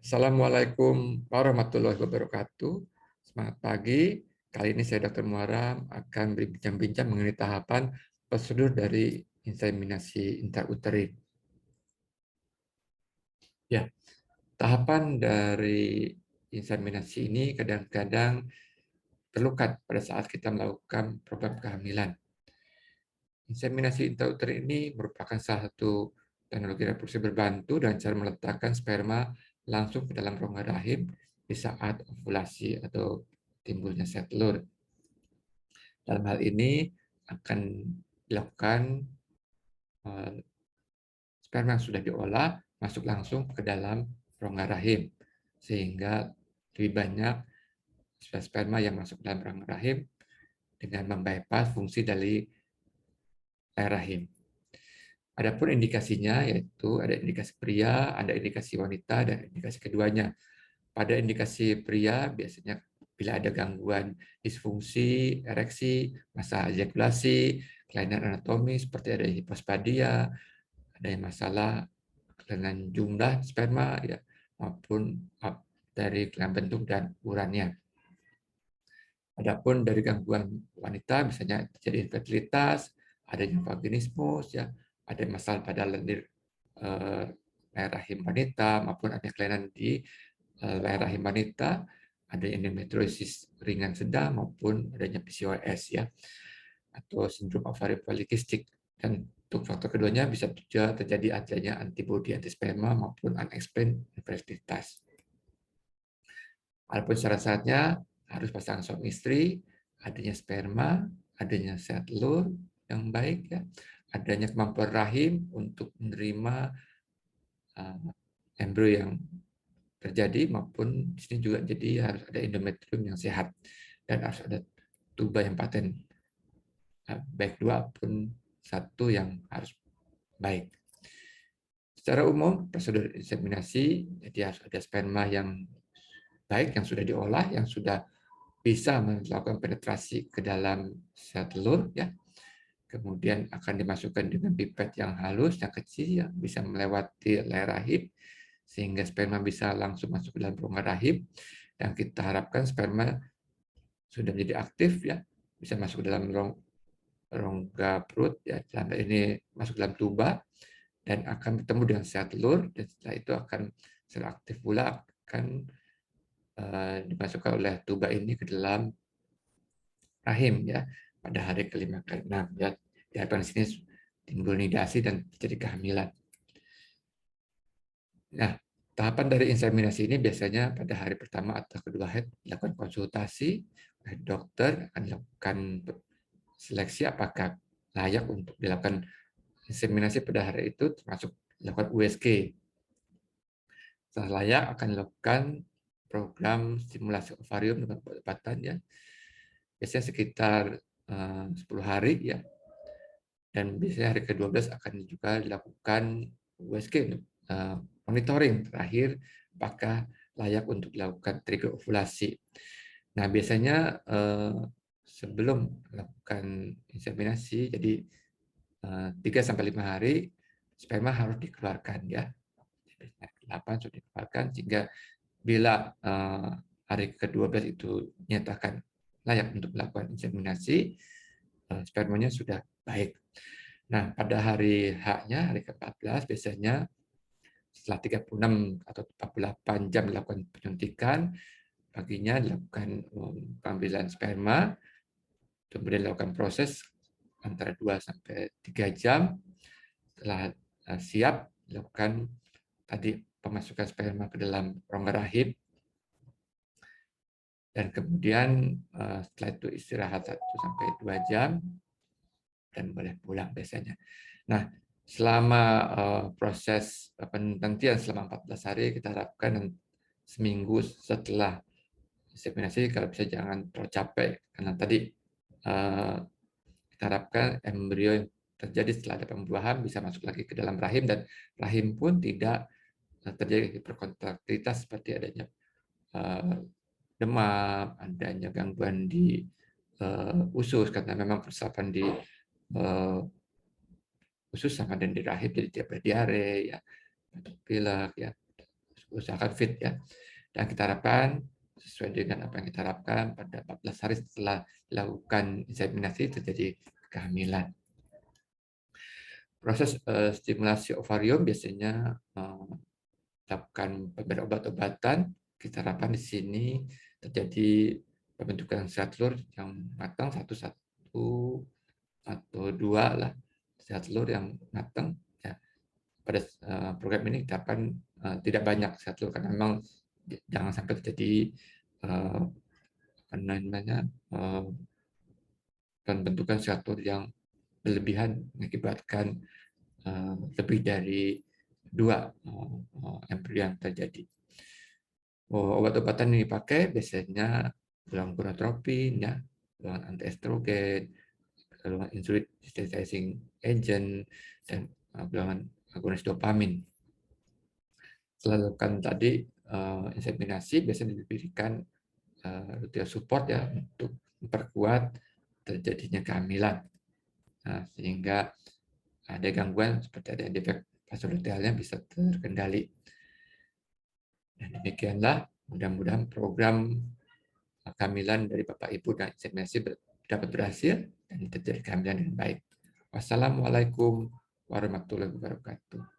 Assalamualaikum warahmatullahi wabarakatuh. Semangat pagi. Kali ini saya Dr. Muaram akan berbincang-bincang mengenai tahapan prosedur dari inseminasi intrauterin. Ya, tahapan dari inseminasi ini kadang-kadang terlukat pada saat kita melakukan program kehamilan. Inseminasi intrauterin ini merupakan salah satu teknologi reproduksi berbantu dan cara meletakkan sperma langsung ke dalam rongga rahim di saat ovulasi atau timbulnya sel telur. Dalam hal ini akan dilakukan sperma yang sudah diolah masuk langsung ke dalam rongga rahim, sehingga lebih banyak sperma yang masuk ke dalam rongga rahim dengan membypass fungsi dari air rahim. Adapun indikasinya yaitu ada indikasi pria, ada indikasi wanita, dan indikasi keduanya. Pada indikasi pria biasanya bila ada gangguan disfungsi, ereksi, masalah ejakulasi, kelainan anatomi seperti ada hipospadia, ada yang masalah kelainan jumlah sperma ya, maupun dari kelainan bentuk dan ukurannya. Adapun dari gangguan wanita misalnya terjadi infertilitas, adanya vaginismus ya, ada masalah pada lendir rahim wanita maupun ada kelainan di rahim wanita, ada endometriosis ringan sedang maupun adanya PCOS ya, atau sindrom ovari polikistik. Dan untuk faktor keduanya bisa juga terjadi adanya antibodi antisperma maupun unexplained infertilitas. Adapun syarat-syaratnya harus pasangan suami istri, adanya sperma, adanya sel telur yang baik ya, adanya kemampuan rahim untuk menerima embrio yang terjadi maupun di sini juga jadi harus ada endometrium yang sehat dan harus ada tuba yang paten baik dua pun satu yang harus baik. Secara umum prosedur inseminasi jadi harus ada sperma yang baik yang sudah diolah yang sudah bisa melakukan penetrasi ke dalam sel telur ya. Kemudian akan dimasukkan dengan pipet yang halus yang kecil yang bisa melewati leher rahim sehingga sperma bisa langsung masuk ke dalam rongga rahim, dan kita harapkan sperma sudah menjadi aktif ya, bisa masuk ke dalam rongga perut ya, sampai ini masuk ke dalam tuba dan akan bertemu dengan sel telur, dan setelah itu akan sel aktif pula akan dimasukkan oleh tuba ini ke dalam rahim ya pada hari kelima ke-6 ya. Diharapkan di sini timbul nidasi dan terjadi kehamilan. Nah, tahapan dari inseminasi ini biasanya pada hari pertama atau kedua haid dilakukan konsultasi oleh dokter, akan dilakukan seleksi apakah layak untuk dilakukan inseminasi pada hari itu, termasuk dilakukan USG. Setelah layak akan dilakukan program stimulasi ovarium dengan obat-obatan ya. Biasanya sekitar 10 hari ya. Dan biasanya hari ke-12 akan juga dilakukan USG untuk monitoring terakhir apakah layak untuk dilakukan trigger ovulasi. Nah, biasanya sebelum melakukan inseminasi, jadi 3-5 hari sperma harus dikeluarkan ya. 8 sudah dikeluarkan sehingga bila hari ke-12 itu dinyatakan layak untuk melakukan inseminasi, spermanya sudah baik. Nah, pada hari H-nya, hari ke-14 biasanya setelah 36 atau 48 jam dilakukan penyuntikan, paginya dilakukan pengambilan sperma, kemudian dilakukan proses antara 2-3 jam. Setelah siap, dilakukan tadi pemasukan sperma ke dalam rongga rahim, dan kemudian setelah itu istirahat 1-2 jam, dan boleh pulang biasanya. Nah, selama proses penantian selama 14 hari, kita harapkan seminggu setelah inseminasi, kalau bisa jangan terlalu capek, karena tadi kita harapkan embrio yang terjadi setelah ada pembuahan bisa masuk lagi ke dalam rahim, dan rahim pun tidak terjadi hiperkontraktivitas seperti adanya demam, adanya gangguan di usus, karena memang persiapan di usus sama dan di rahim jadi tidak berdiare ya, batuk pilek ya, usahakan fit ya. Dan kita harapkan sesuai dengan apa yang kita harapkan pada 14 hari setelah dilakukan inseminasi terjadi kehamilan. Proses stimulasi ovarium biasanya lakukan pemberian obat-obatan. Kita harapkan di sini terjadi pembentukan sel telur yang matang satu atau dua lah sel telur yang matang. Ya, pada program ini dapat tidak banyak sel telur karena memang jangan sampai terjadi apa namanya pembentukan sel telur yang berlebihan mengakibatkan lebih dari dua embrio yang terjadi. Obat-obatan yang dipakai biasanya golongan gonadotropin, ya, golongan antiestrogen, golongan insulin sensitizing agent, dan golongan agonis dopamin. Setelah lakukan tadi inseminasi, biasanya diberikan luteal support ya untuk memperkuat terjadinya kehamilan. Nah, sehingga ada gangguan seperti ada defek fase lutealnya bisa terkendali. Dan demikianlah mudah-mudahan program kehamilan dari Bapak Ibu dan inseminasi dapat berhasil dan terjadi kehamilan dengan baik. Wassalamualaikum warahmatullahi wabarakatuh.